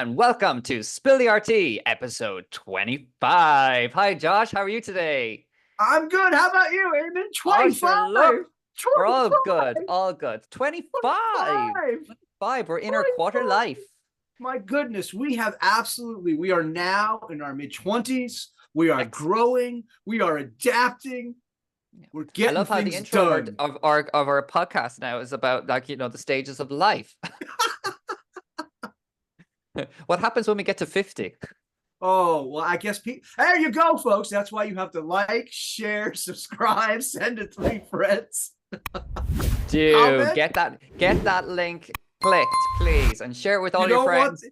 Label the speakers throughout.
Speaker 1: and welcome to Spill the RT, episode 25. Hi, Josh. How are you today?
Speaker 2: I'm good. How about you, Eamon? 25.
Speaker 1: Look, we're all
Speaker 2: 25.
Speaker 1: good. All good. 25. 25. We're in our quarter life.
Speaker 2: My goodness, we are now in our mid-20s. We are growing. We are adapting. We're getting
Speaker 1: I love how the intro
Speaker 2: done.
Speaker 1: of our podcast now is about, like, the stages of life. What happens when we get to 50?
Speaker 2: Oh, well, I guess there you go, folks. That's why you have to like, share, subscribe, send it to 3 friends.
Speaker 1: Dude, get that link clicked, please, and share it with all your friends.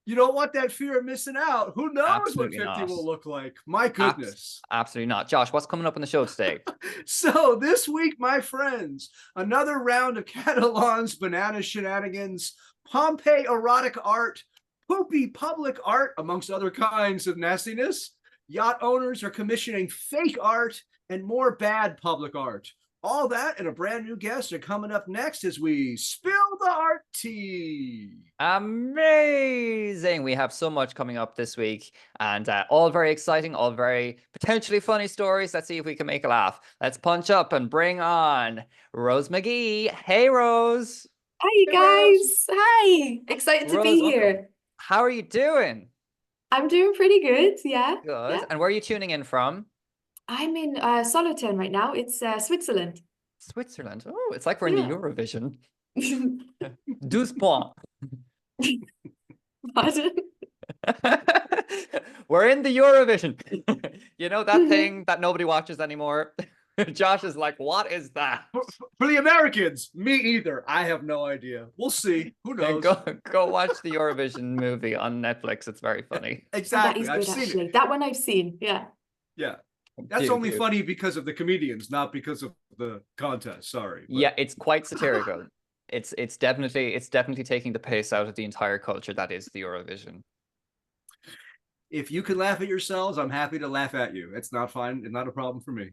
Speaker 2: You don't want that fear of missing out. Who knows
Speaker 1: Absolutely
Speaker 2: what 50
Speaker 1: not.
Speaker 2: will look like? My goodness.
Speaker 1: Absolutely not. Josh, what's coming up on the show today?
Speaker 2: So this week, my friends, another round of Catellan's banana shenanigans, Pompei erotic art, Poopy public art, amongst other kinds of nastiness. Yacht owners are commissioning fake art and more bad public art. All that and a brand new guest are coming up next as we spill the art tea.
Speaker 1: Amazing. We have so much coming up this week, and all very exciting, all very potentially funny stories. Let's see if we can make a laugh. Let's punch up and bring on Rose Magee. Hey, Rose.
Speaker 3: Hi, guys. Hi. Excited to be here.
Speaker 1: Welcome. How are you doing?
Speaker 3: I'm doing pretty good. Yeah.
Speaker 1: Good.
Speaker 3: Yeah.
Speaker 1: And where are you tuning in from?
Speaker 3: I'm in Solothurn right now. It's Switzerland.
Speaker 1: Switzerland. Oh, it's like we're in the Eurovision. 12 points.
Speaker 3: Pardon?
Speaker 1: We're in the Eurovision. You know that thing that nobody watches anymore? Josh is like, what is that?
Speaker 2: For the Americans, me either. I have no idea. We'll see. Who knows?
Speaker 1: Go watch the Eurovision movie on Netflix. It's very funny.
Speaker 2: Exactly.
Speaker 3: That is good, actually. That one I've seen. Yeah.
Speaker 2: Yeah. That's only funny because of the comedians, not because of the contest. Sorry. But...
Speaker 1: Yeah, it's quite satirical. It's definitely taking the piss out of the entire culture that is the Eurovision.
Speaker 2: If you can laugh at yourselves, I'm happy to laugh at you. It's not fine. It's not a problem for me.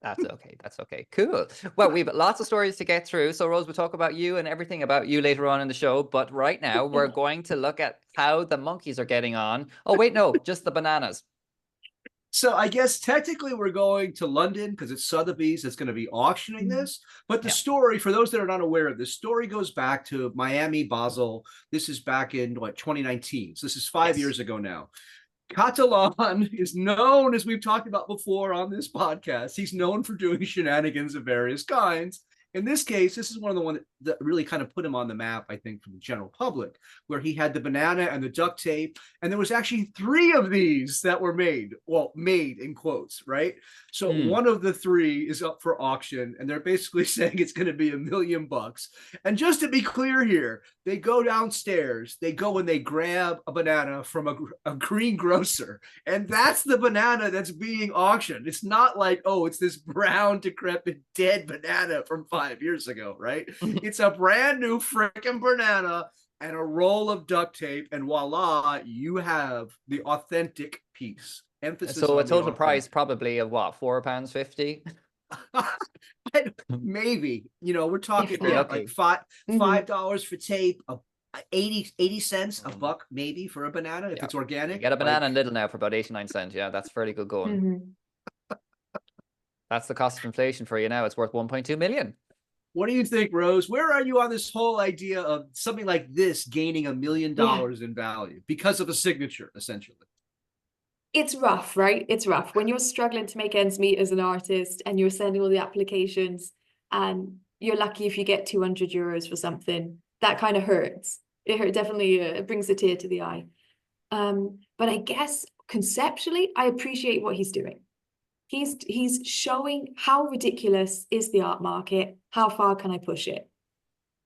Speaker 1: That's okay. That's okay. Cool. Well, we've lots of stories to get through. So, Rose, we'll talk about you and everything about you later on in the show. But right now, we're going to look at how the monkeys are getting on. Oh, wait, no, just the bananas.
Speaker 2: So I guess technically we're going to London because it's Sotheby's that's going to be auctioning this. But the story, for those that are not aware of this, story goes back to Miami, Basel. This is back in 2019. So this is 5 years ago now. Catellan is known, as we've talked about before on this podcast, he's known for doing shenanigans of various kinds. In this case, this is one of the ones that really kind of put him on the map, I think, for the general public, where he had the banana and the duct tape. And there was actually 3 of these that were made. Well, made in quotes, right? So one of the 3 is up for auction, and they're basically saying it's going to be $1 million. And just to be clear here, they go downstairs, they go and they grab a banana from a greengrocer, and that's the banana that's being auctioned. It's not like, oh, it's this brown, decrepit, dead banana from 5 years ago, right? It's a brand new freaking banana and a roll of duct tape, and voila, you have the authentic piece. Emphasis.
Speaker 1: So a total price probably of what, £4.50?
Speaker 2: Maybe. We're talking like $5 for tape, 80 cents, a buck maybe for a banana if it's organic.
Speaker 1: You get a banana in Lidl now for about 89 cents. Yeah, that's fairly good going. That's the cost of inflation for you now. It's worth 1.2 million.
Speaker 2: What do you think, Rose? Where are you on this whole idea of something like this gaining $1 million in value because of a signature, essentially?
Speaker 3: It's rough, right? It's rough when you're struggling to make ends meet as an artist and you're sending all the applications and you're lucky if you get 200 euros for something. That kind of hurts. It definitely it brings a tear to the eye. But I guess conceptually, I appreciate what he's doing. He's showing how ridiculous is the art market. How far can I push it?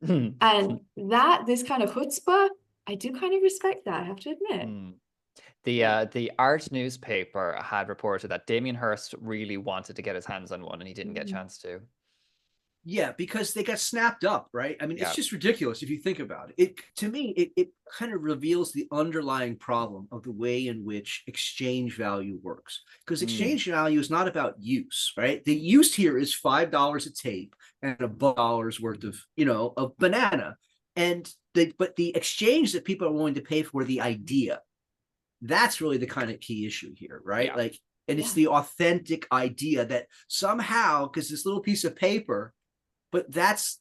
Speaker 3: And this kind of chutzpah, I do kind of respect that, I have to admit.
Speaker 1: The art newspaper had reported that Damien Hirst really wanted to get his hands on one and he didn't get a chance to.
Speaker 2: Yeah, because they got snapped up, right? I mean, it's just ridiculous if you think about it. To me, it kind of reveals the underlying problem of the way in which exchange value works. Because exchange value is not about use, right? The use here is $5 a tape and $1 worth of, of banana. And but the exchange that people are willing to pay for the idea, that's really the kind of key issue here, right?
Speaker 1: Yeah.
Speaker 2: Like, and it's the authentic idea that somehow, because this little piece of paper, but that's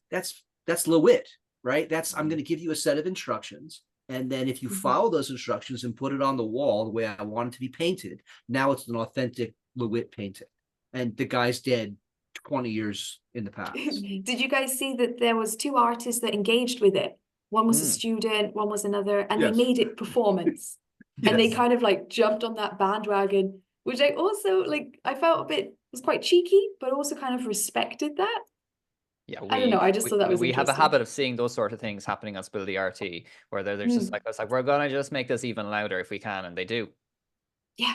Speaker 2: Lewitt, right? That's, I'm going to give you a set of instructions. And then if you follow those instructions and put it on the wall the way I want it to be painted, now it's an authentic Lewitt painting. And the guy's dead 20 years in the past.
Speaker 3: Did you guys see that there was 2 artists that engaged with it? One was a student, one was another, and they made it performance. And they kind of like jumped on that bandwagon, which I also like, I felt a bit, was quite cheeky, but also kind of respected that.
Speaker 1: Yeah,
Speaker 3: I don't know. I just thought that was
Speaker 1: we have a
Speaker 3: interesting.
Speaker 1: habit of seeing those sort of things happening on Spill the RT, where there's just like, it's like, we're gonna just make this even louder if we can, and they do.
Speaker 3: Yeah.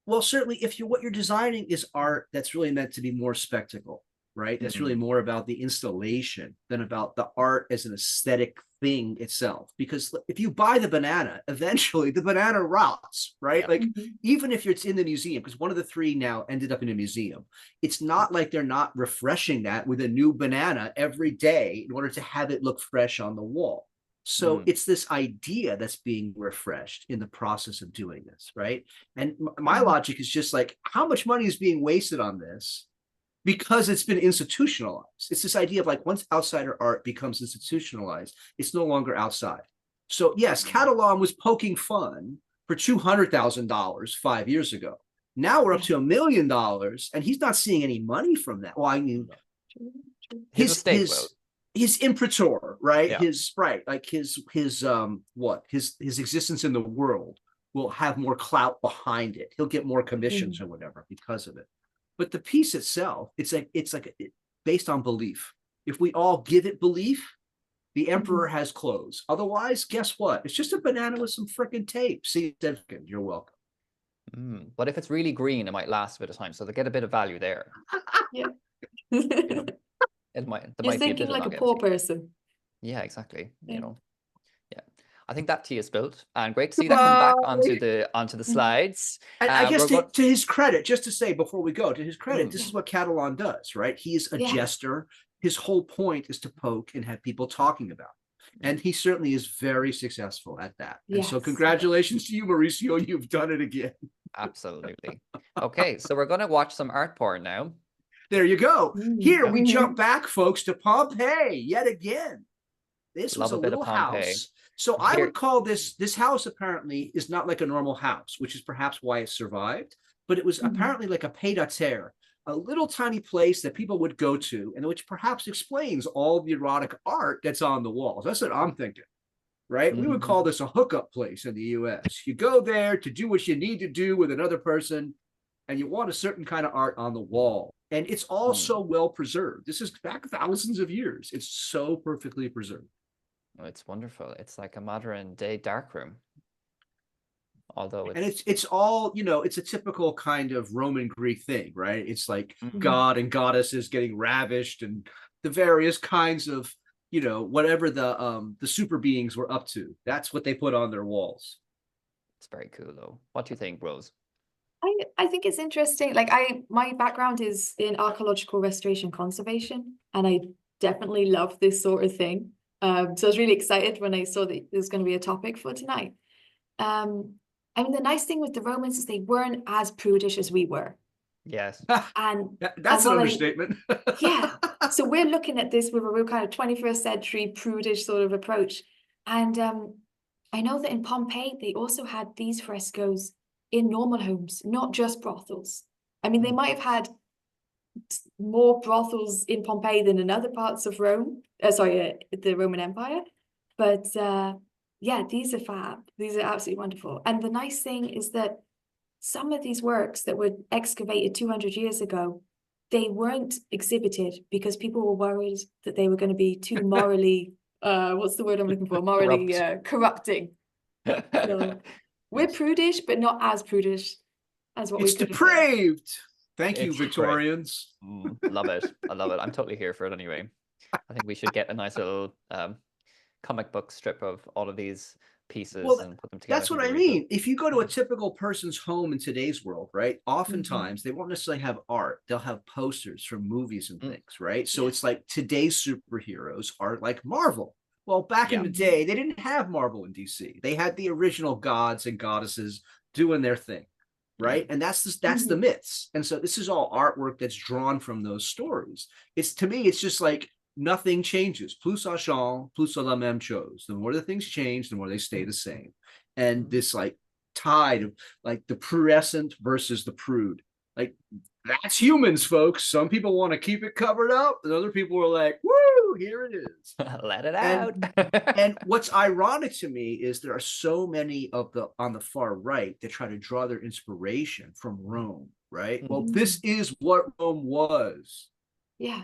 Speaker 2: Well, certainly, if what you're designing is art that's really meant to be more spectacle, right? That's really more about the installation than about the art as an aesthetic thing itself. Because if you buy the banana, eventually the banana rots, right?
Speaker 1: Yeah.
Speaker 2: Like, even if it's in the museum, because one of the 3 now ended up in a museum, it's not like they're not refreshing that with a new banana every day in order to have it look fresh on the wall. So it's this idea that's being refreshed in the process of doing this, right? And my logic is just like, how much money is being wasted on this because it's been institutionalized? It's this idea of like, once outsider art becomes institutionalized, it's no longer outside. So yes, Catellan was poking fun for $200,000 5 years ago. Now we're up to $1 million, and he's not seeing any money from that. Well, I mean, his imprimatur, right?
Speaker 1: Yeah.
Speaker 2: His like his existence in the world will have more clout behind it. He'll get more commissions or whatever because of it. But the piece itself, it's based on belief. If we all give it belief, the emperor has clothes. Otherwise, guess what? It's just a banana with some freaking tape. See, you're welcome.
Speaker 1: But if it's really green, it might last a bit of time, so they get a bit of value there.
Speaker 3: Yeah.
Speaker 1: You know? You're
Speaker 3: thinking like a poor person.
Speaker 1: Yeah, exactly. You know, yeah. I think that tea is spilled, and great to see that come back onto the slides.
Speaker 2: And I guess to his credit, just to say before we go, to his credit, this is what Catellan does, right? He's a jester. His whole point is to poke and have people talking about it. And he certainly is very successful at that. And so congratulations to you, Mauricio. You've done it again.
Speaker 1: Absolutely. Okay, so we're going to watch some art porn now.
Speaker 2: There you go. Here we jump back, folks, to Pompei yet again. This was a little house. So I would call this house apparently is not like a normal house, which is perhaps why it survived, but it was apparently like a pied-à-terre, a little tiny place that people would go to, and which perhaps explains all the erotic art that's on the walls. That's what I'm thinking, right? We would call this a hookup place in the US. You go there to do what you need to do with another person, and you want a certain kind of art on the wall. And it's all so well preserved. This is back thousands of years. It's so perfectly preserved.
Speaker 1: Oh, it's wonderful. It's like a modern day darkroom. Although
Speaker 2: it's all, you know, it's a typical kind of Roman Greek thing, right? It's like God and goddesses getting ravished and the various kinds of, you know, whatever the super beings were up to. That's what they put on their walls.
Speaker 1: It's very cool though. What do you think, Rose?
Speaker 3: I think it's interesting. Like my background is in archaeological restoration conservation, and I definitely love this sort of thing. So I was really excited when I saw that there's going to be a topic for tonight. I mean, the nice thing with the Romans is they weren't as prudish as we were.
Speaker 1: Yes.
Speaker 3: And
Speaker 2: that's an understatement.
Speaker 3: Yeah. So we're looking at this with a real kind of 21st century prudish sort of approach. And I know that in Pompei, they also had these frescoes in normal homes, not just brothels. I mean, they might have had more brothels in Pompei than in other parts of Rome, the Roman Empire. But yeah, these are fab. These are absolutely wonderful. And the nice thing is that some of these works that were excavated 200 years ago, they weren't exhibited because people were worried that they were going to be too morally, what's the word I'm looking for? Morally corrupting. So, we're prudish, but not as prudish as what
Speaker 2: it's depraved. Thank you, Victorians.
Speaker 1: Love it. I love it. I'm totally here for it anyway. I think we should get a nice little comic book strip of all of these pieces and put them together.
Speaker 2: That's what I mean. If you go to a typical person's home in today's world, right? Oftentimes they won't necessarily have art. They'll have posters from movies and things, right? So it's like today's superheroes are like Marvel. Well, back in
Speaker 1: Yeah.
Speaker 2: the day, they didn't have Marvel in DC. They had the original gods and goddesses doing their thing, right? And that's the myths. And so this is all artwork that's drawn from those stories. It's, to me, it's just like nothing changes. Plus ça change, plus c'est la même chose. The more the things change, the more they stay the same. And this like tide of like the pruescent versus the prude, like that's humans, folks. Some people want to keep it covered up, and other people are like, "Woo, here it is."
Speaker 1: Let it out.
Speaker 2: And what's ironic to me is there are so many of the on the far right that try to draw their inspiration from Rome, right? Well, this is what Rome was.
Speaker 3: Yeah.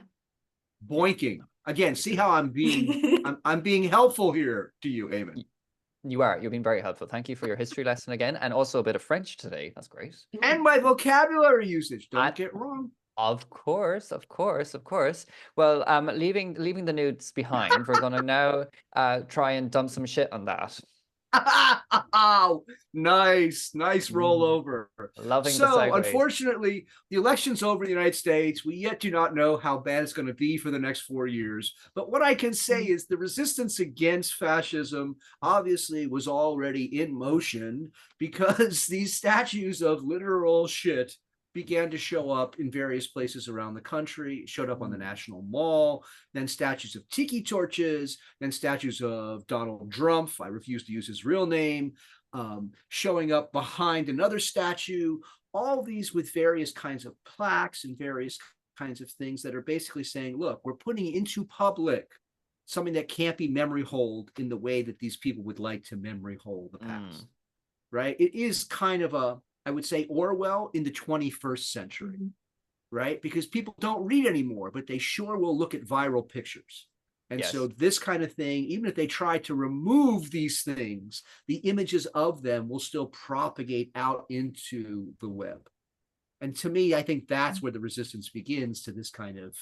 Speaker 2: Boinking. Again, see how I'm being helpful here to you, Eamon.
Speaker 1: You've been very helpful. Thank you for your history lesson again, and also a bit of French today. That's great.
Speaker 2: And my vocabulary usage. Don't get wrong.
Speaker 1: Of course. Well, leaving the nudes behind, we're gonna now try and dump some shit on that.
Speaker 2: Oh, nice rollover.
Speaker 1: Loving the
Speaker 2: So,
Speaker 1: segues.
Speaker 2: unfortunately, the election's over in the United States. We yet do not know how bad it's going to be for the next 4 years. But what I can say is the resistance against fascism obviously was already in motion, because these statues of literal shit began to show up in various places around the country. It showed up on the National Mall, then statues of tiki torches, then statues of Donald Trump, I refuse to use his real name, showing up behind another statue, all these with various kinds of plaques and various kinds of things that are basically saying, look, we're putting into public something that can't be memory holed in the way that these people would like to memory hold the past, right? It is kind of a, I would say, Orwell in the 21st century, right? Because people don't read anymore, but they sure will look at viral pictures. And so this kind of thing, even if they try to remove these things, the images of them will still propagate out into the web. And to me, I think that's where the resistance begins to this kind of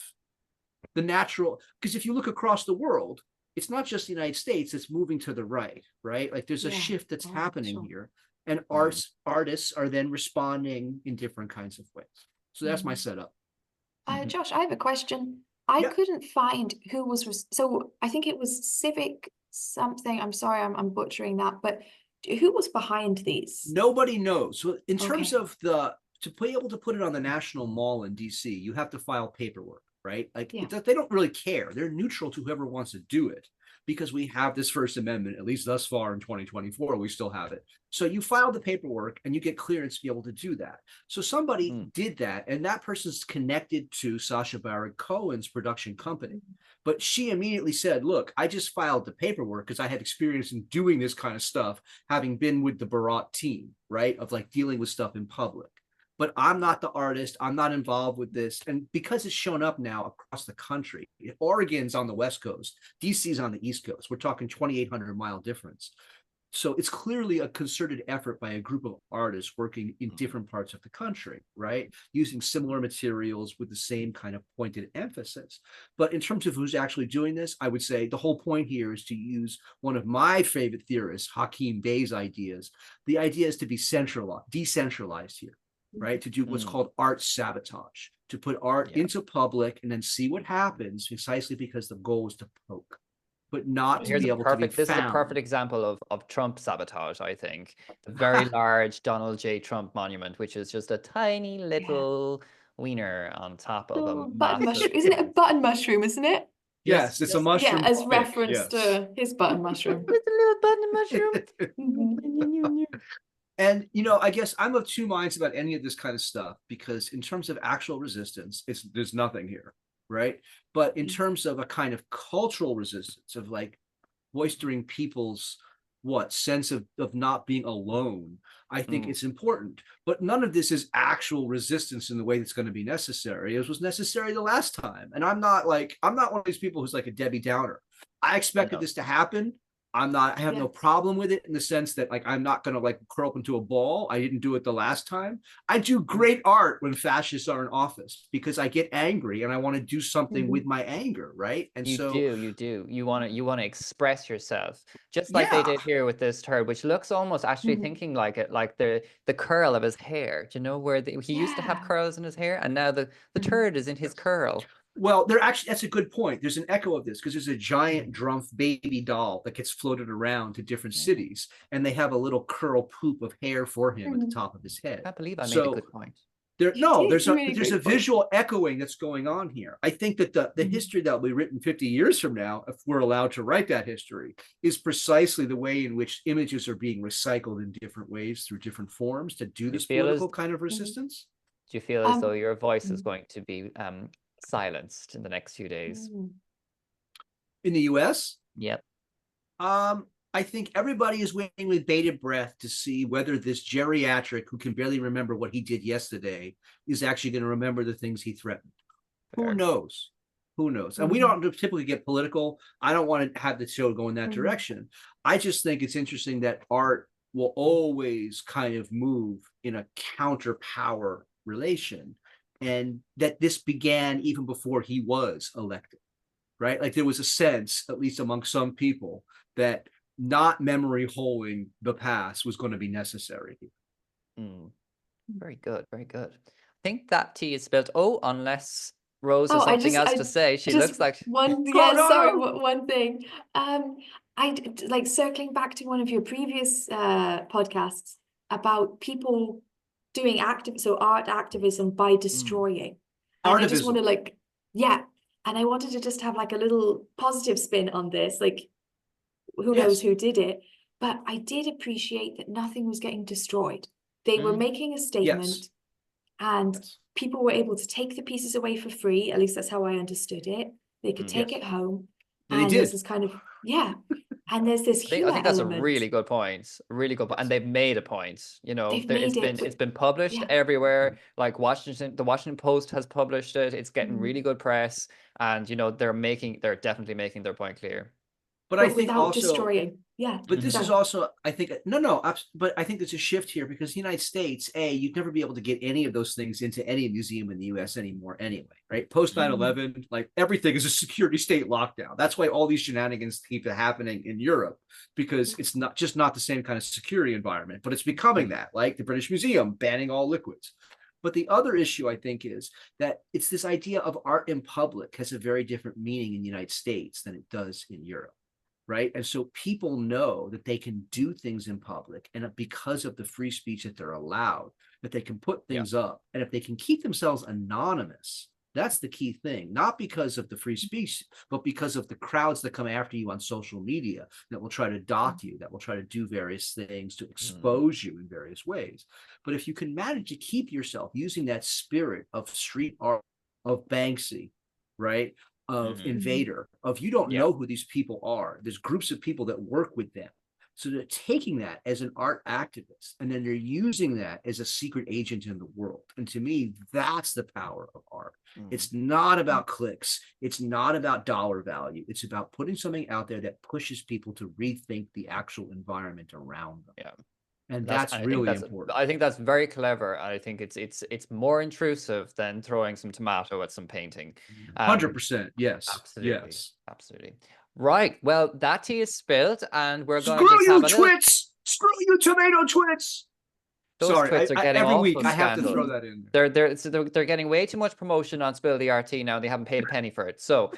Speaker 2: the natural, because if you look across the world, it's not just the United States that's moving to the right, right? Like there's a shift that's happening here. And artists are then responding in different kinds of ways. So that's my setup.
Speaker 3: Josh, I have a question. I couldn't find who was, so I think it was Civic something. I'm sorry, I'm butchering that, but who was behind these?
Speaker 2: Nobody knows. So in terms of to be able to put it on the National Mall in DC, you have to file paperwork, right? Like they don't really care. They're neutral to whoever wants to do it, because we have this First Amendment, at least thus far in 2024, we still have it. So you file the paperwork and you get clearance to be able to do that. So somebody did that, and that person's connected to Sacha Baron Cohen's production company. But she immediately said, look, I just filed the paperwork because I had experience in doing this kind of stuff, having been with the Barat team, right? Of like dealing with stuff in public. But I'm not the artist. I'm not involved with this. And because it's shown up now across the country, Oregon's on the West Coast, DC's on the East Coast. We're talking 2,800-mile difference. So it's clearly a concerted effort by a group of artists working in different parts of the country, right? Using similar materials with the same kind of pointed emphasis. But in terms of who's actually doing this, I would say the whole point here is to use one of my favorite theorists, Hakeem Bey's ideas. The idea is to be decentralized here, right? To do what's called art sabotage, to put art into public and then see what happens, precisely because the goal is to poke, but not to be able to be found.
Speaker 1: This is a perfect example of Trump sabotage, I think. The very large Donald J. Trump monument, which is just a tiny little wiener on top of a
Speaker 3: button mushroom. Isn't it a button mushroom, isn't it?
Speaker 2: Yes, it's a mushroom.
Speaker 3: Yeah, as reference to his button mushroom.
Speaker 1: It's a little button mushroom.
Speaker 2: And, you know, I guess I'm of two minds about any of this kind of stuff, because in terms of actual resistance, there's nothing here, right? But in terms of a kind of cultural resistance of like boistering people's sense of not being alone, I think it's important. But none of this is actual resistance in the way that's going to be necessary as was necessary the last time. And I'm not one of these people who's like a Debbie Downer. I expected this to happen. I have no problem with it in the sense that like I'm not going to like curl up into a ball. I didn't do it the last time. I do great art when fascists are in office because I get angry and I want to do something with my anger, right? And
Speaker 1: you do. You want to express yourself, just like they did here with this turd, which looks almost actually thinking like it, like the curl of his hair. Do you know where he used to have curls in his hair, and now the turd is in his curl.
Speaker 2: Well, that's a good point. There's an echo of this because there's a giant Drumpf baby doll that gets floated around to different cities, and they have a little curl poop of hair for him at the top of his head.
Speaker 1: I can't believe I made a
Speaker 2: So
Speaker 1: good point.
Speaker 2: there's
Speaker 3: really
Speaker 2: a
Speaker 3: good point.
Speaker 2: visual echoing that's going on here. I think that the history that will be written 50 years from now, if we're allowed to write that history, is precisely the way in which images are being recycled in different ways through different forms to do this political kind of resistance.
Speaker 1: Do you feel as though
Speaker 3: Um,
Speaker 1: your voice is going to be silenced in the next few days?
Speaker 2: In the US?
Speaker 1: Yep.
Speaker 2: I think everybody is waiting with bated breath to see whether this geriatric who can barely remember what he did yesterday is actually going to remember the things he threatened.
Speaker 1: Fair.
Speaker 2: Who knows? Who knows? And we don't typically get political. I don't want to have the show go in that direction. I just think it's interesting that art will always kind of move in a counter-power relation, and that this began even before he was elected, right? Like there was a sense, at least among some people, that not memory holding the past was going to be necessary.
Speaker 1: Very good, very good. I think that tea is spilled. Oh, unless Rose has something else to say. She looks like
Speaker 3: one thing. I like circling back to one of your previous podcasts about people doing art activism by destroying. And I just want to and I wanted to just have like a little positive spin on this, like who knows who did it, but I did appreciate that nothing was getting destroyed. They were making a statement, and people were able to take the pieces away for free. At least that's how I understood it. They could take it home, and there's this kind of and there's this humor
Speaker 1: I think that's
Speaker 3: element.
Speaker 1: a really good point. Really good point. And they've made a point. You know, it's been published everywhere. Like the Washington Post has published it. It's getting really good press, and you know they're definitely making their point clear.
Speaker 2: But I think
Speaker 3: without
Speaker 2: also
Speaker 3: destroying.
Speaker 2: But this is also, I think, but I think there's a shift here because the United States, you'd never be able to get any of those things into any museum in the US anymore anyway, right? Post 9/11, like everything is a security state lockdown. That's why all these shenanigans keep happening in Europe, because it's not the same kind of security environment, but it's becoming that, like the British Museum banning all liquids. But the other issue, I think, is that it's this idea of art in public has a very different meaning in the United States than it does in Europe. Right. And so people know that they can do things in public, and because of the free speech that they're allowed, that they can put things up. And if they can keep themselves anonymous, that's the key thing, not because of the free speech, but because of the crowds that come after you on social media that will try to dock you, that will try to do various things to expose you in various ways. But if you can manage to keep yourself using that spirit of street art, of Banksy, right, of Invader, of you don't know who these people are. There's groups of people that work with them. So they're taking that as an art activist, and then they're using that as a secret agent in the world. And to me, that's the power of art. It's not about clicks. It's not about dollar value. It's about putting something out there that pushes people to rethink the actual environment around them.
Speaker 1: Yeah.
Speaker 2: And that's really important.
Speaker 1: I think that's very clever. I think it's more intrusive than throwing some tomato at some painting.
Speaker 2: 100%. Yes.
Speaker 1: Absolutely.
Speaker 2: Yes.
Speaker 1: Absolutely. Right. Well, that tea is spilled, and we're going
Speaker 2: to
Speaker 1: just have a
Speaker 2: twits. Screw you, tomato twits.
Speaker 1: Those twits are getting
Speaker 2: every week
Speaker 1: I
Speaker 2: have to throw that in.
Speaker 1: They're getting way too much promotion on Spill the RT now. They haven't paid a penny for it. So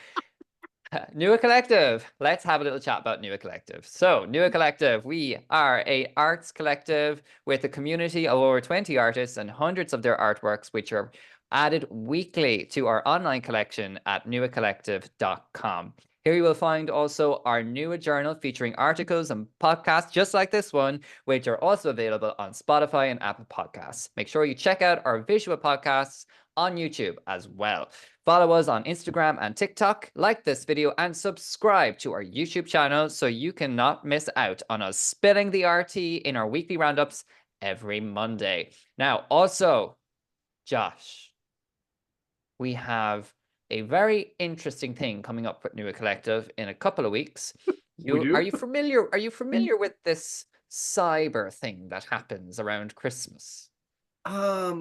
Speaker 1: Nua Collective. Let's have a little chat about Nua Collective. So, Nua Collective, we are a arts collective with a community of over 20 artists and hundreds of their artworks, which are added weekly to our online collection at nuacollective.com. Here you will find also our Nua journal featuring articles and podcasts just like this one, which are also available on Spotify and Apple Podcasts. Make sure you check out our visual podcasts on YouTube as well. Follow us on Instagram and TikTok, like this video, and subscribe to our YouTube channel so you cannot miss out on us spilling the RT in our weekly roundups every Monday. Now, also, Josh, we have a very interesting thing coming up with Nua Collective in a couple of weeks. Are you familiar with this cyber thing that happens around Christmas?
Speaker 2: I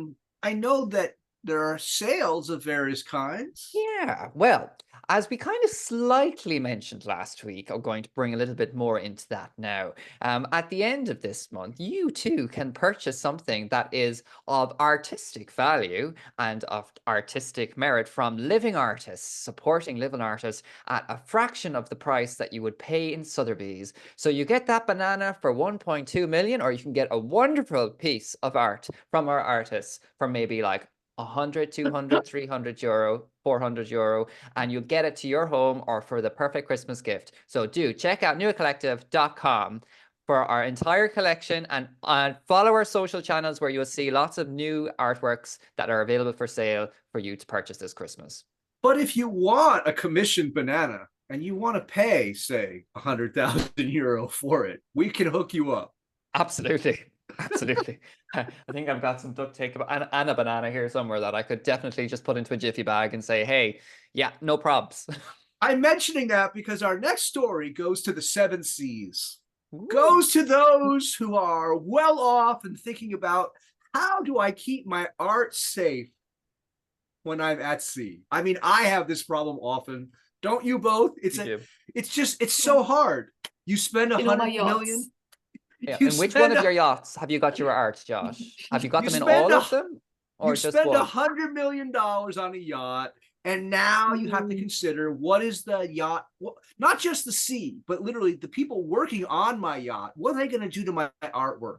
Speaker 2: know that there are sales of various kinds.
Speaker 1: Yeah, well, As we kind of slightly mentioned last week, I'm going to bring a little bit more into that now. At the end of this month, you too can purchase something that is of artistic value and of artistic merit from living artists, supporting living artists at a fraction of the price that you would pay in Sotheby's. So you get that banana for 1.2 million, or you can get a wonderful piece of art from our artists for maybe like 100, 200, 300 euro, 400 euro, and you'll get it to your home or for the perfect Christmas gift. So do check out nuacollective.com for our entire collection, and follow our social channels where you'll see lots of new artworks that are available for sale for you to purchase this Christmas.
Speaker 2: But if you want a commissioned banana and you want to pay, say, 100,000 euro for it, we can hook you up.
Speaker 1: Absolutely. Absolutely. I think I've got some duct tape and a banana here somewhere that I could definitely just put into a jiffy bag and say, hey, yeah, no probs.
Speaker 2: I'm mentioning that because our next story goes to the 7 seas.
Speaker 1: Ooh.
Speaker 2: Goes to those who are well off and thinking about, how do I keep my art safe when I'm at sea? I mean, I have this problem often. Don't you both? It's so hard. You spend 100 million.
Speaker 1: Yeah. In which one of your yachts have you got your art, Josh? Have you got them in all of them?
Speaker 2: Or you spend $100 million on a yacht, and now you have to consider, what is the yacht, not just the sea, but literally the people working on my yacht. What are they going to do to my artwork?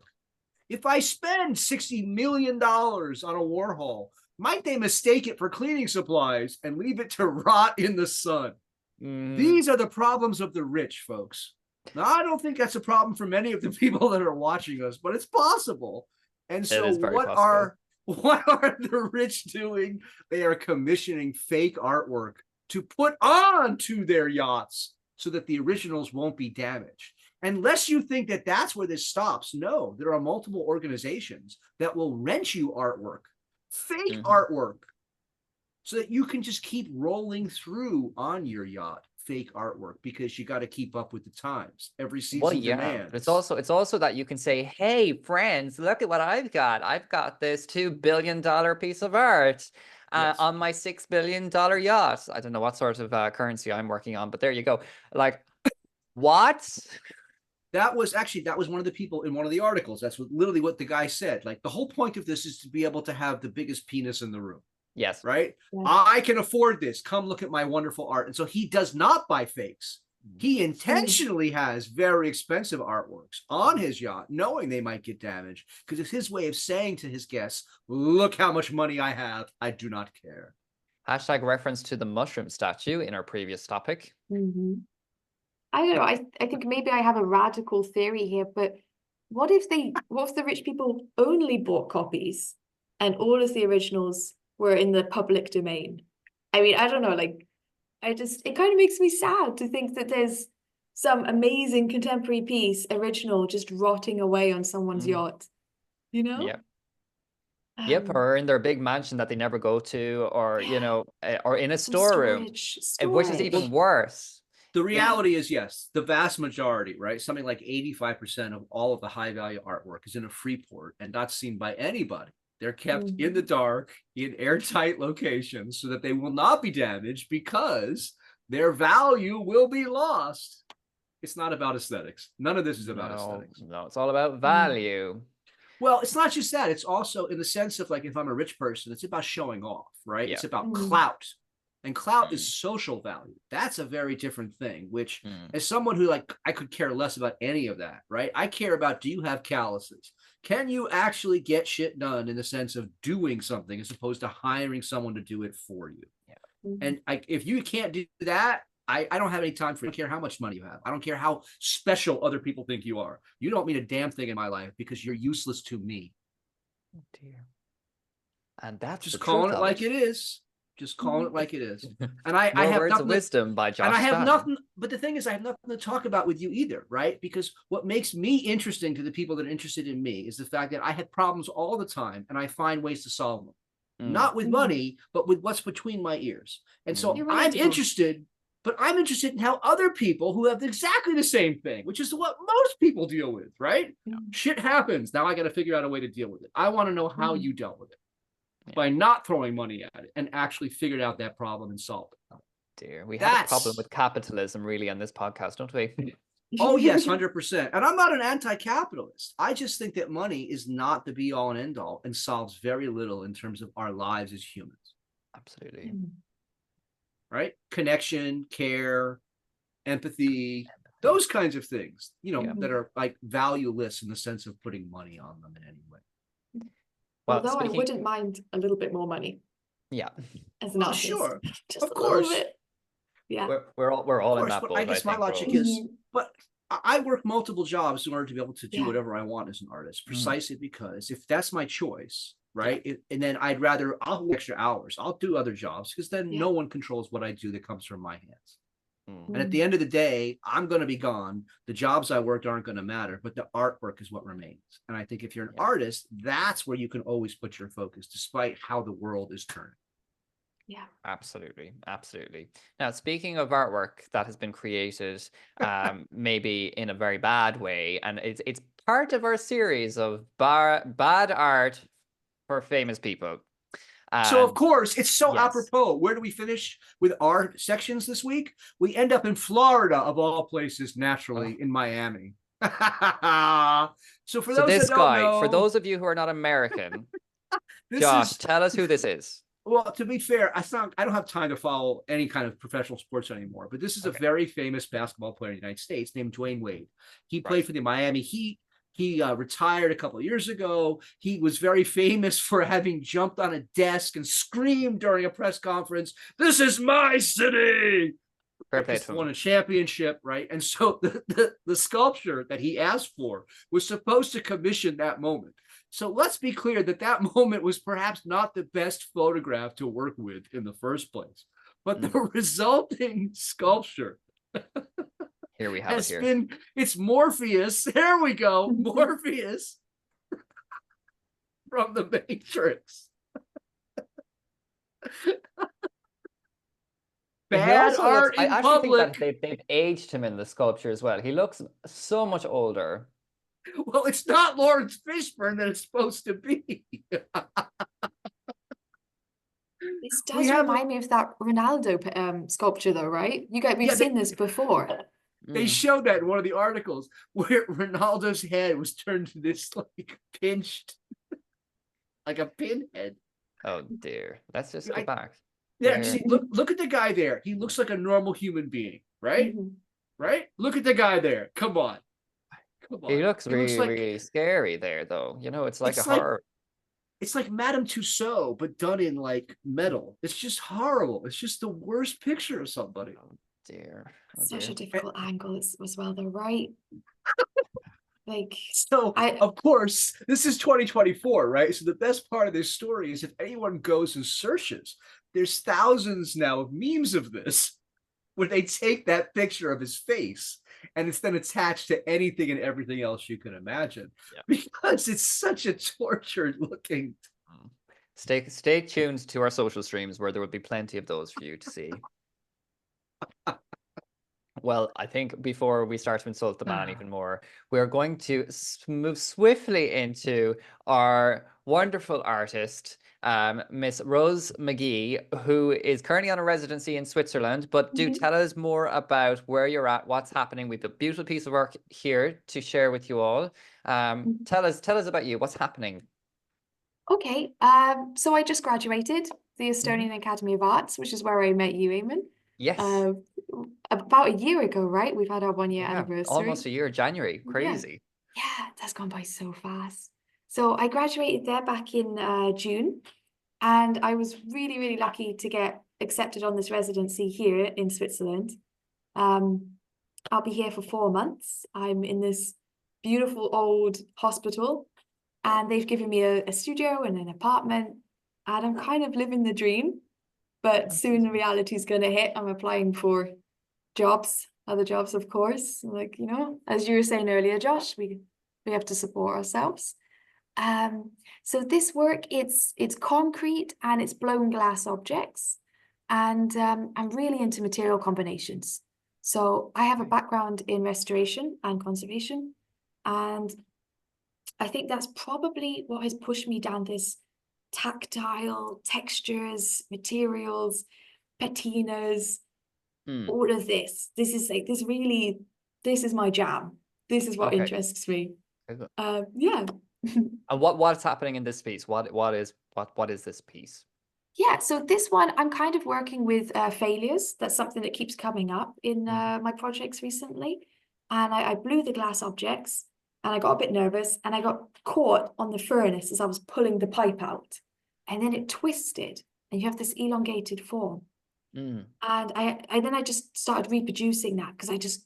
Speaker 2: If I spend $60 million on a Warhol, might they mistake it for cleaning supplies and leave it to rot in the sun? These are the problems of the rich, folks. Now, I don't think that's a problem for many of the people that are watching us, but it's possible. And so what are the rich doing? They are commissioning fake artwork to put onto their yachts so that the originals won't be damaged. Unless you think that that's where this stops, no, there are multiple organizations that will rent you artwork, fake artwork, so that you can just keep rolling through on your yacht. Fake artwork, because you got to keep up with the times. Every season demands.
Speaker 1: It's also that you can say, hey friends, look at what I've got. I've got this $2 billion piece of art on my $6 billion yacht. I don't know what sort of currency I'm working on, but there you go. Like, what?
Speaker 2: That was one of the people in one of the articles. That's literally what the guy said. Like, the whole point of this is to be able to have the biggest penis in the room.
Speaker 1: Yes.
Speaker 2: Right? Yeah. I can afford this. Come look at my wonderful art. And so he does not buy fakes. He intentionally has very expensive artworks on his yacht, knowing they might get damaged, because it's his way of saying to his guests, look how much money I have. I do not care.
Speaker 1: Hashtag reference to the mushroom statue in our previous topic.
Speaker 3: I don't know. I think maybe I have a radical theory here, but what if the rich people only bought copies and all of the originals were in the public domain? I mean, I don't know, like, it kind of makes me sad to think that there's some amazing contemporary piece, original, just rotting away on someone's yacht, you know?
Speaker 1: Yep. Yep, or in their big mansion that they never go to, or, you know, or in a storeroom, which is even worse.
Speaker 2: The reality is, yes, the vast majority, right? Something like 85% of all of the high value artwork is in a free port and not seen by anybody. They're kept in the dark, in airtight locations, so that they will not be damaged, because their value will be lost. It's not about aesthetics. None of this is about aesthetics.
Speaker 1: No, it's all about value.
Speaker 2: Well, it's not just that. It's also in the sense of, like, if I'm a rich person, it's about showing off, right? Yeah. It's about clout. And clout is social value. That's a very different thing, which as someone who, like, I could care less about any of that, right? I care about, do you have calluses? Can you actually get shit done in the sense of doing something as opposed to hiring someone to do it for you? Yeah. And if you can't do that, I don't have any time for it. I don't care how much money you have. I don't care how special other people think you are. You don't mean a damn thing in my life, because you're useless to me.
Speaker 1: Oh dear. And that's
Speaker 2: just calling it like it is. Just calling it like it is. And I have
Speaker 1: words of wisdom by Josh.
Speaker 2: And I have nothing, but the thing is, I have nothing to talk about with you either, right? Because what makes me interesting to the people that are interested in me is the fact that I have problems all the time, and I find ways to solve them. Not with money, but with what's between my ears. And so I'm interested, but I'm interested in how other people who have exactly the same thing, which is what most people deal with, right? Shit happens. Now I got to figure out a way to deal with it. I want to know how you dealt with it. By not throwing money at it and actually figured out that problem and solved it.
Speaker 1: dear. We have a problem
Speaker 2: That's
Speaker 1: with capitalism really on this podcast, don't we?
Speaker 2: oh yes, 100%. And I'm not an anti-capitalist. I just think that money is not the be all and end all and solves very little in terms of our lives as humans.
Speaker 1: Absolutely.
Speaker 2: Right? Connection, care, empathy, those kinds of things, you know,
Speaker 1: Yeah.
Speaker 2: that are like valueless in the sense of putting money on them in any way.
Speaker 1: Well,
Speaker 3: Although I
Speaker 1: speaking,
Speaker 3: wouldn't mind a little bit more money
Speaker 1: yeah,
Speaker 3: as an
Speaker 2: Oh,
Speaker 3: artist.
Speaker 2: sure.
Speaker 3: Just
Speaker 2: Of
Speaker 3: a little
Speaker 2: course.
Speaker 3: bit. Yeah.
Speaker 1: we're all
Speaker 2: Of
Speaker 1: in
Speaker 2: course,
Speaker 1: that
Speaker 2: but
Speaker 1: boat,
Speaker 2: I
Speaker 1: I
Speaker 2: guess my
Speaker 1: think,
Speaker 2: logic
Speaker 1: Rose.
Speaker 2: is, but I work multiple jobs in order to be able to do
Speaker 3: Yeah.
Speaker 2: whatever I want as an artist,
Speaker 1: Mhm.
Speaker 2: precisely because if that's my choice, right? And then I'll work extra hours. I'll do other jobs because then
Speaker 3: Yeah.
Speaker 2: no one controls what I do that comes from my hands.
Speaker 1: Mm.
Speaker 2: And at the end of the day, I'm going to be gone. The jobs I worked aren't going to matter, but the artwork is what remains. And I think if you're an
Speaker 1: Yeah.
Speaker 2: artist, that's where you can always put your focus, despite how the world is turning.
Speaker 3: Yeah.
Speaker 1: Absolutely, absolutely. Now, speaking of artwork that has been created, maybe in a very bad way, and it's part of our series of bad art for famous people.
Speaker 2: So, of
Speaker 1: And
Speaker 2: course, it's so
Speaker 1: yes,
Speaker 2: apropos. Where do we finish with our sections this week? We end up in Florida, of all places, naturally, in Miami. So, for
Speaker 1: so
Speaker 2: those
Speaker 1: this
Speaker 2: that don't
Speaker 1: guy, for
Speaker 2: know,
Speaker 1: those of you who are not American,
Speaker 2: this
Speaker 1: Josh,
Speaker 2: is,
Speaker 1: tell us who this is.
Speaker 2: well, to be fair, I don't have time to follow any kind of professional sports anymore, but this is a
Speaker 1: Okay.
Speaker 2: very famous basketball player in the United States named Dwayne Wade. He played
Speaker 1: Right.
Speaker 2: for the Miami Heat. He retired a couple of years ago. He was very famous for having jumped on a desk and screamed during a press conference, "This is my city!"
Speaker 1: Fair play
Speaker 2: Because
Speaker 1: to
Speaker 2: won
Speaker 1: him.
Speaker 2: a championship, right? And so the sculpture that he asked for was supposed to commission that moment. So let's be clear that that moment was perhaps not the best photograph to work with in the first place. But the resulting sculpture
Speaker 1: Here we have it
Speaker 2: has
Speaker 1: here.
Speaker 2: been, it's Morpheus. There we go. Morpheus from the Matrix.
Speaker 1: He
Speaker 2: Bad
Speaker 1: also looks,
Speaker 2: art
Speaker 1: I
Speaker 2: in
Speaker 1: actually think that
Speaker 2: public.
Speaker 1: they've aged him in the sculpture as well. He looks so much older.
Speaker 2: Well, it's not Lawrence Fishburne that it's supposed to be.
Speaker 3: This
Speaker 2: We
Speaker 3: does
Speaker 2: have
Speaker 3: remind me of that Ronaldo sculpture though, right? We've
Speaker 2: Yeah,
Speaker 3: seen this before.
Speaker 2: they
Speaker 1: Mm.
Speaker 2: showed that in one of the articles where Ronaldo's head was turned to this like pinched, like a pinhead.
Speaker 1: Oh dear. Let's just go
Speaker 2: I-
Speaker 1: back.
Speaker 2: Yeah,
Speaker 1: There.
Speaker 2: see, look at the guy there. He looks like a normal human being, right?
Speaker 3: Mhm.
Speaker 2: Right? Look at the guy there. Come on. Come on.
Speaker 1: He looks
Speaker 2: He looks
Speaker 1: really,
Speaker 2: like
Speaker 1: really scary there, though. You know, it's like a
Speaker 2: it's like
Speaker 1: horror.
Speaker 2: it's like Madame Tussauds, but done in like metal. It's just horrible. It's just the worst picture of somebody.
Speaker 1: Oh dear. Oh
Speaker 3: Such
Speaker 1: dear.
Speaker 3: a difficult angle as well though, right? Like
Speaker 2: So, of course, this is 2024, right? So the best part of this story is if anyone goes and searches, there's thousands now of memes of this where they take that picture of his face and it's then attached to anything and everything else you can imagine.
Speaker 1: Yeah.
Speaker 2: Because it's such a tortured looking.
Speaker 1: Stay tuned to our social streams where there will be plenty of those for you to see. Well, I think before we start to insult the man even more, we're going to move swiftly into our wonderful artist, Miss Rose Magee, who is currently on a residency in Switzerland. But do tell us more about where you're at, what's happening. We've a beautiful piece of work here to share with you all. Tell us about you. What's happening?
Speaker 3: Okay, so I just graduated the Estonian Academy of Arts, which is where I met you, Eamon.
Speaker 1: Yes.
Speaker 3: About a year ago, right? We've had our 1 year anniversary.
Speaker 1: Almost a year, January. Crazy.
Speaker 3: Yeah, that's gone by so fast. So I graduated there back in June, and I was really, really lucky to get accepted on this residency here in Switzerland. I'll be here for 4 months. I'm in this beautiful old hospital, and they've given me a studio and an apartment, and I'm kind of living the dream. But soon reality is going to hit. I'm applying for jobs, other jobs, of course. Like, you know, as you were saying earlier, Josh, we have to support ourselves. So this work, it's concrete and it's blown glass objects. And I'm really into material combinations. So I have a background in restoration and conservation. And I think that's probably what has pushed me down this tactile textures, materials, patinas,
Speaker 1: Mm.
Speaker 3: all of this. This is like this is my jam. This is what
Speaker 1: Okay.
Speaker 3: interests me.
Speaker 1: Okay, good.
Speaker 3: Yeah.
Speaker 1: And what's happening in this piece? What is this piece?
Speaker 3: Yeah, so this one I'm kind of working with failures. That's something that keeps coming up in my projects recently. And I blew the glass objects and I got a bit nervous and I got caught on the furnace as I was pulling the pipe out. And then it twisted and you have this elongated form.
Speaker 1: Mm.
Speaker 3: And I just started reproducing that because I just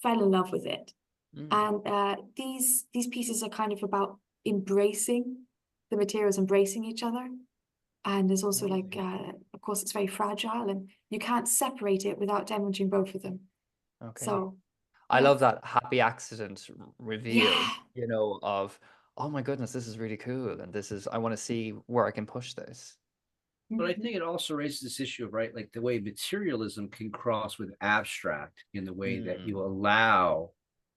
Speaker 3: fell in love with it.
Speaker 1: Mm.
Speaker 3: And these pieces are kind of about embracing the materials, embracing each other. And there's also like, of course, it's very fragile and you can't separate it without damaging both of them.
Speaker 1: Okay.
Speaker 3: So,
Speaker 1: I
Speaker 3: yeah.
Speaker 1: love that happy accident reveal,
Speaker 3: Yeah.
Speaker 1: of, oh my goodness, this is really cool. And I want to see where I can push this.
Speaker 2: But I think it also raises this issue of, right, like the way materialism can cross with abstract in the way that you
Speaker 1: Mm.
Speaker 2: allow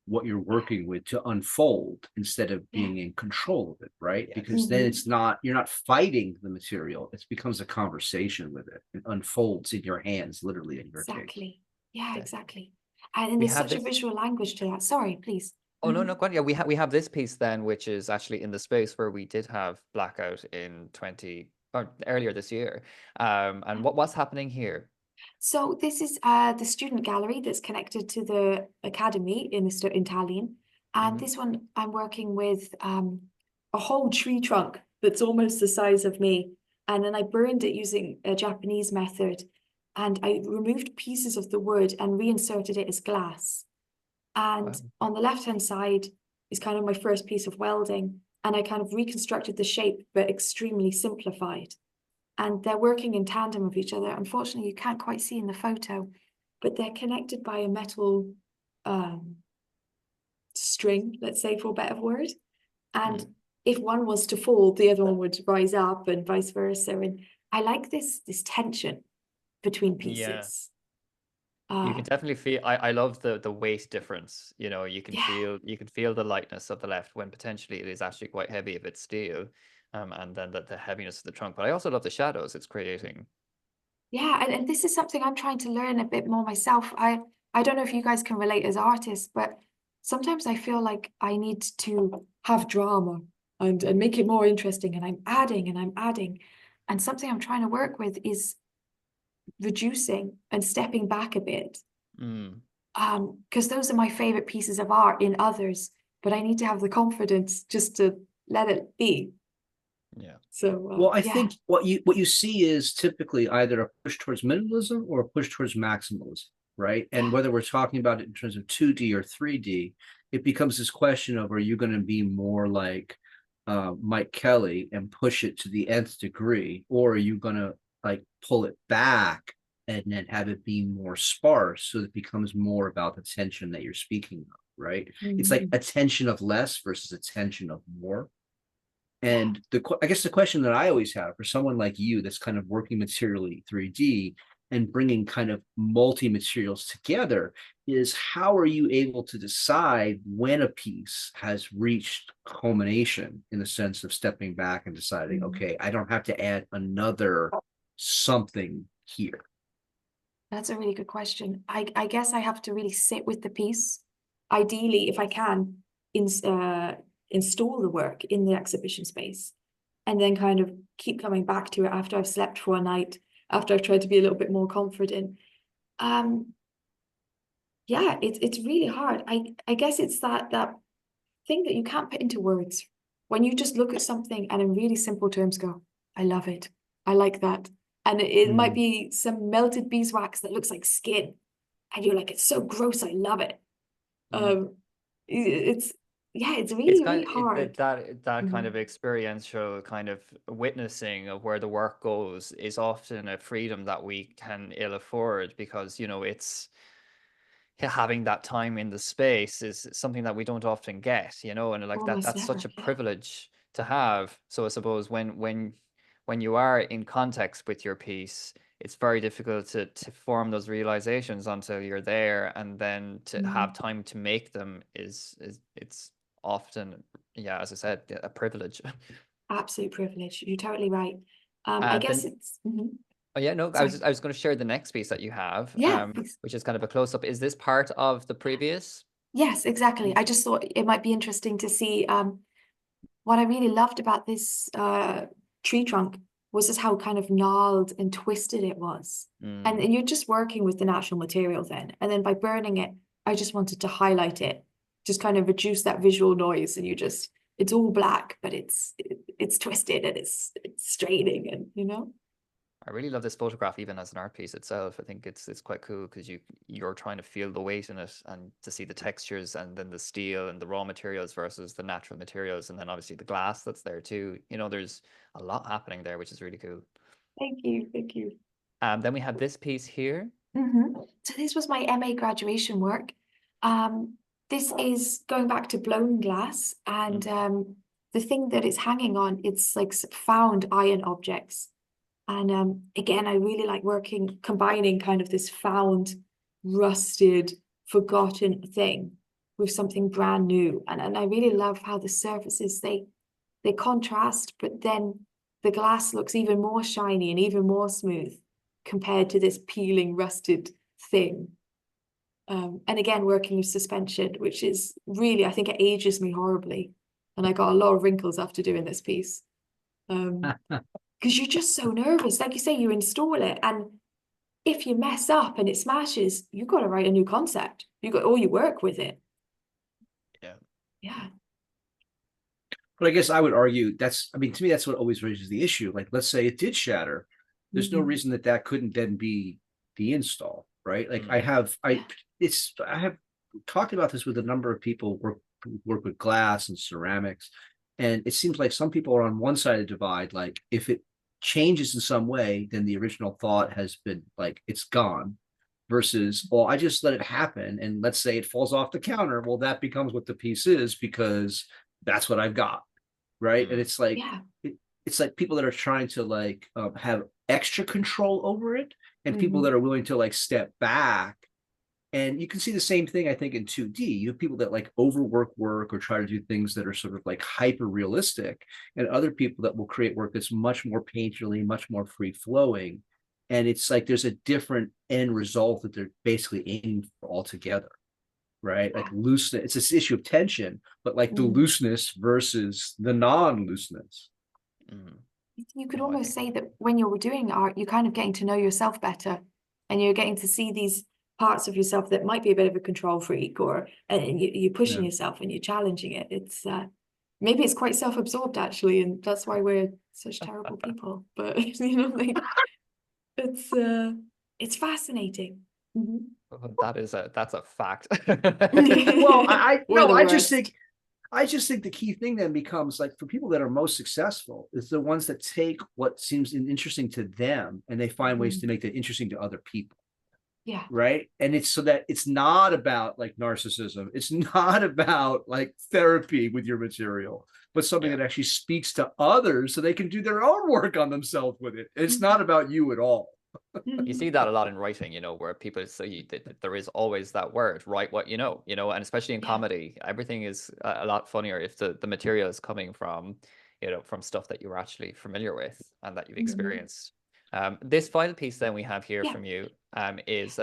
Speaker 2: what you're working with to unfold instead of
Speaker 3: Yeah.
Speaker 2: being in control of it, right?
Speaker 1: Yes.
Speaker 2: Because then it's not, you're not fighting the material, it becomes a conversation with it. It unfolds in your hands, literally in your case.
Speaker 3: Exactly. Yeah,
Speaker 1: Okay.
Speaker 3: exactly. And
Speaker 1: We
Speaker 3: there's
Speaker 1: have
Speaker 3: such a
Speaker 1: this.
Speaker 3: visual language to that. Sorry, please.
Speaker 1: Oh no, no, go on. Yeah, we have this piece then, which is actually in the space where we did have blackout in 20 or earlier this year. And what's happening here?
Speaker 3: So this is the student gallery that's connected to the academy in Tallinn. And
Speaker 1: Mhm.
Speaker 3: this one I'm working with a whole tree trunk that's almost the size of me. And then I burned it using a Japanese method. And I removed pieces of the wood and reinserted it as glass. And
Speaker 1: Wow.
Speaker 3: on the left-hand side is kind of my first piece of welding. And I kind of reconstructed the shape, but extremely simplified. And they're working in tandem with each other. Unfortunately, you can't quite see in the photo, but they're connected by a metal string, let's say, for a better word. And
Speaker 1: Mm.
Speaker 3: if one was to fall, the other one would rise up and vice versa. And I like this tension between
Speaker 1: Yeah.
Speaker 3: pieces.
Speaker 1: You can definitely feel. I love the weight difference. You can
Speaker 3: Yeah.
Speaker 1: feel the lightness of the left when potentially it is actually quite heavy if it's steel, and then the heaviness of the trunk. But I also love the shadows it's creating.
Speaker 3: Yeah, and this is something I'm trying to learn a bit more myself. I don't know if you guys can relate as artists, but sometimes I feel like I need to have drama and make it more interesting, and I'm adding and I'm adding. And something I'm trying to work with is reducing and stepping back a bit.
Speaker 1: Mm.
Speaker 3: Because those are my favorite pieces of art in others, but I need to have the confidence just to let it be.
Speaker 1: Yeah.
Speaker 3: So
Speaker 2: Well, I
Speaker 3: yeah.
Speaker 2: think what you see is typically either a push towards minimalism or a push towards maximalism, right? And whether we're talking about it in terms of 2D or 3D, it becomes this question of, are you going to be more like Mike Kelly and push it to the nth degree, or are you going to like pull it back and then have it be more sparse so it becomes more about the tension that you're speaking of, right? It's like a tension of less versus a tension of more. And I guess the question that I always have for someone like you that's kind of working materially 3D and bringing kind of multi-materials together is, how are you able to decide when a piece has reached culmination in the sense of stepping back and deciding, okay, I don't have to add another something here?
Speaker 3: That's a really good question. I guess I have to really sit with the piece. Ideally, if I can, install the work in the exhibition space and then kind of keep coming back to it after I've slept for a night, after I've tried to be a little bit more confident. Yeah, it's really hard. I guess it's that thing that you can't put into words. When you just look at something and in really simple terms go, I love it. I like that. And it might be some melted beeswax that looks like skin. And you're like, it's so gross, I love it. It's it's
Speaker 1: It's
Speaker 3: really,
Speaker 1: kind
Speaker 3: really
Speaker 1: of
Speaker 3: hard.
Speaker 1: that kind of experiential kind of witnessing of where the work goes is often a freedom that we can ill afford because it's having that time in the space is something that we don't often get, and like
Speaker 3: Almost
Speaker 1: that's
Speaker 3: never.
Speaker 1: such a
Speaker 3: Yeah.
Speaker 1: privilege to have. So I suppose when you are in context with your piece, it's very difficult to form those realizations until you're there, and then to have time to make them is it's often, yeah, as I said, a privilege.
Speaker 3: Absolute privilege. You're totally right. I
Speaker 1: And
Speaker 3: guess
Speaker 1: then
Speaker 3: it's
Speaker 1: Oh yeah, no,
Speaker 3: Sorry.
Speaker 1: I was going to share the next piece that you have,
Speaker 3: Yeah.
Speaker 1: which is kind of a close up. Is this part of the previous?
Speaker 3: Yes, exactly. I just thought it might be interesting to see what I really loved about this tree trunk was just how kind of gnarled and twisted it was. And you're just working with the natural material then. And then by burning it, I just wanted to highlight it, just kind of reduce that visual noise. And it's all black, but it's twisted and it's straining and
Speaker 1: I really love this photograph, even as an art piece itself. I think it's quite cool because you're trying to feel the weight in it and to see the textures and then the steel and the raw materials versus the natural materials, and then obviously the glass that's there too. There's a lot happening there, which is really cool.
Speaker 3: Thank you, thank you.
Speaker 1: Then we have this piece here.
Speaker 3: So this was my MA graduation work. This is going back to blown glass, and the thing that it's hanging on, it's like found iron objects. And again, I really like combining kind of this found, rusted, forgotten thing with something brand new. And I really love how the surfaces, they contrast, but then the glass looks even more shiny and even more smooth compared to this peeling, rusted thing. And again, working with suspension, which is really, I think it ages me horribly. And I got a lot of wrinkles after doing this piece. Because you're just so nervous. Like you say, you install it, and if you mess up and it smashes, you've got to write a new concept. You work with it. Yeah.
Speaker 2: But I guess I would argue to me, that's what always raises the issue. Like, let's say it did shatter. There's no reason that couldn't then be the install, right? Like I have talked about this with a number of people who work with glass and ceramics. And it seems like some people are on one side of the divide. Like if it changes in some way, then the original thought has been like, it's gone. Versus, well, I just let it happen. And let's say it falls off the counter. Well, that becomes what the piece is because that's what I've got. Right. And it's like, it's like people that are trying to like have extra control over it and people that are willing to like step back. And you can see the same thing, I think, in 2D. You have people that like overwork work or try to do things that are sort of like hyper realistic, and other people that will create work that's much more painterly, much more free flowing. And it's like there's a different end result that they're basically aiming for altogether, right? Like looseness, it's this issue of tension, but like the looseness versus the non-looseness.
Speaker 3: You could almost say that when you're doing art, you're kind of getting to know yourself better, and you're getting to see these parts of yourself that might be a bit of a control freak, or and you're pushing yourself and you're challenging it. It's maybe it's quite self-absorbed actually, and that's why we're such terrible people. But like it's fascinating.
Speaker 1: That's a fact.
Speaker 2: Well, I just
Speaker 3: worst.
Speaker 2: think the key thing then becomes like for people that are most successful is the ones that take what seems interesting to them and they find ways to make that interesting to other people.
Speaker 3: Yeah.
Speaker 2: Right. And it's so that it's not about like narcissism. It's not about like therapy with your material, but something that actually speaks to others so they can do their own work on themselves with it. It's not about you at all.
Speaker 1: You see that a lot in writing, where people say that there is always that word, write what you know, and especially in comedy, everything is a lot funnier if the material is coming from, from stuff that you're actually familiar with and that you've experienced. This final piece then we have here from you is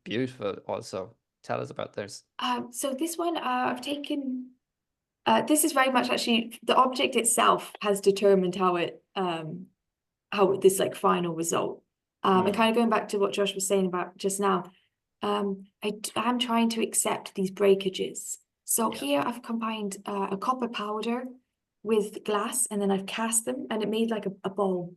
Speaker 1: beautiful also. Tell us about this.
Speaker 3: So this one I've taken, this is very much actually, the object itself has determined how this like final result. And kind of going back to what Josh was saying about just now, I'm trying to accept these breakages. So here I've combined a copper powder with glass, and then I've cast them, and it made like a bowl.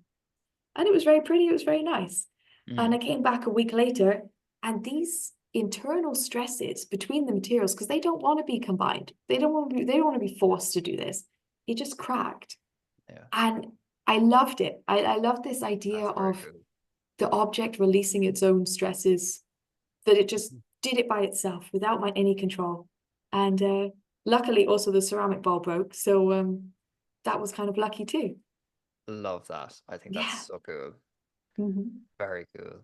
Speaker 3: And it was very pretty, it was very nice. And I came back a week later, and these internal stresses between the materials, because they don't want to be combined. They don't want to be forced to do this. It just cracked. And I loved it. I loved this idea of the object releasing its own stresses, that it just did it by itself without any control. And luckily also the ceramic bowl broke. So that was kind of lucky too.
Speaker 1: Love that. I think that's so cool.
Speaker 3: Mm-hmm.
Speaker 1: Very cool.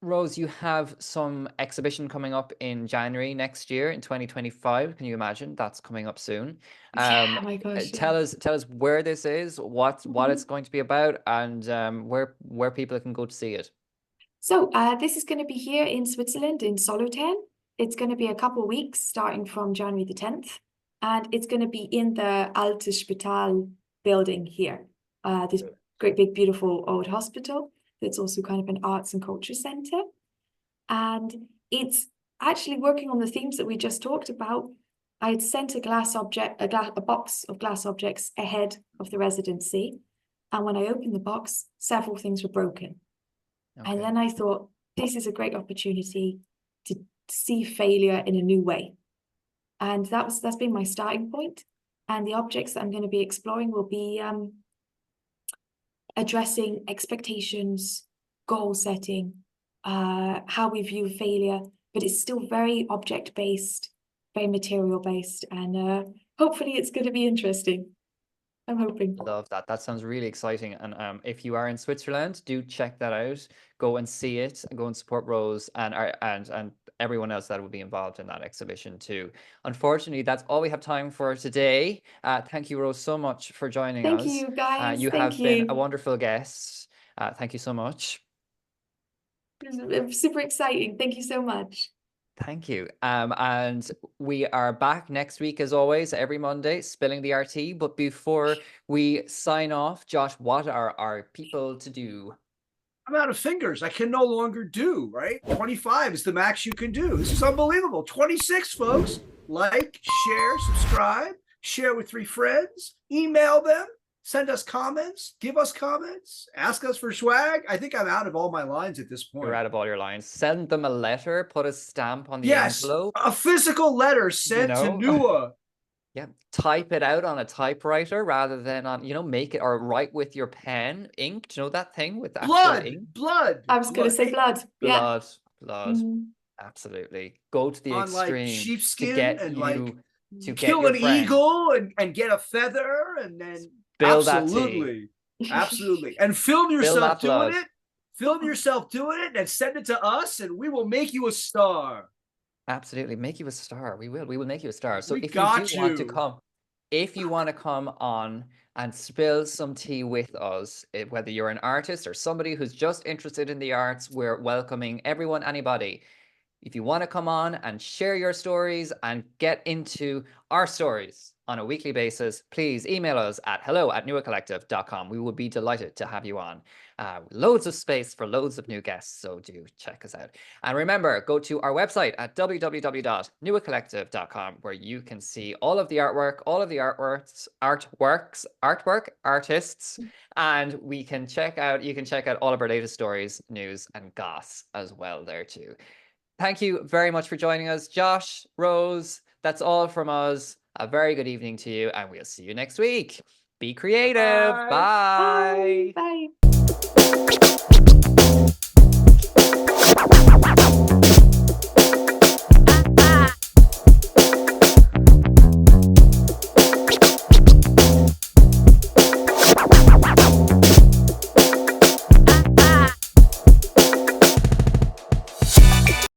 Speaker 1: Rose, you have some exhibition coming up in January next year in 2025. Can you imagine? That's coming up soon.
Speaker 3: Yeah, my gosh,
Speaker 1: Tell
Speaker 3: yeah.
Speaker 1: us where this is, what it's going to be about, and where people can go to see it.
Speaker 3: So this is going to be here in Switzerland, in Solothurn. It's going to be a couple of weeks, starting from January the 10th. And it's going to be in the Altes Spital building here. This great big beautiful old hospital. It's also kind of an arts and culture centre. And it's actually working on the themes that we just talked about. I had sent a box of glass objects ahead of the residency. And when I opened the box, several things were broken. And then I thought, this is a great opportunity to see failure in a new way. And that's been my starting point. And the objects that I'm going to be exploring will be addressing expectations, goal setting, how we view failure, but it's still very object-based, very material-based, and hopefully it's going to be interesting. I'm hoping.
Speaker 1: Love that. That sounds really exciting. And if you are in Switzerland, do check that out. Go and see it, and go and support Rose and everyone else that will be involved in that exhibition too. Unfortunately, that's all we have time for today. Thank you, Rose, so much for joining us.
Speaker 3: Thank you, guys.
Speaker 1: You
Speaker 3: Thank
Speaker 1: have been a
Speaker 3: you.
Speaker 1: wonderful guest. Thank you so much.
Speaker 3: It's super exciting. Thank you so much.
Speaker 1: Thank you. And we are back next week, as always, every Monday, spilling the RT. But before we sign off, Josh, what are our people to do?
Speaker 2: I'm out of fingers. I can no longer do, right? 25 is the max you can do. This is unbelievable. 26, folks. Like, share, subscribe, share with 3 friends, email them, send us comments, give us comments, ask us for swag. I think I'm out of all my lines at this point.
Speaker 1: You're out of all your lines. Send them a letter, put a stamp on the envelope.
Speaker 2: A physical letter sent to Nua.
Speaker 1: Yeah, type it out on a typewriter rather than on, make it, or write with your pen, ink. You know that thing with the actual ink?
Speaker 2: Blood.
Speaker 3: I was going to say blood. Yeah.
Speaker 1: Blood. Absolutely. Go to the extreme
Speaker 2: like sheepskin
Speaker 1: to get
Speaker 2: and
Speaker 1: to
Speaker 2: kill
Speaker 1: get
Speaker 2: an eagle and get a feather and then
Speaker 1: spill
Speaker 2: absolutely, absolutely, and film yourself doing it. Film yourself doing it and send it to us, and we will make you a star.
Speaker 1: Absolutely, make you a star. We will make you a star. So if you want to come on and spill some tea with us, whether you're an artist or somebody who's just interested in the arts, we're welcoming everyone, anybody. If you want to come on and share your stories and get into our stories on a weekly basis, please email us at hello@nuacollective.com. We would be delighted to have you on. Loads of space for loads of new guests, so do check us out. And remember, go to our website at www.nuacollective.com, where you can see all of the artwork, artists, and you can check out all of our latest stories, news, and goss as well there too. Thank you very much for joining us, Josh, Rose. That's all from us. A very good evening to you, and we'll see you next week. Be creative. Bye.
Speaker 3: Bye.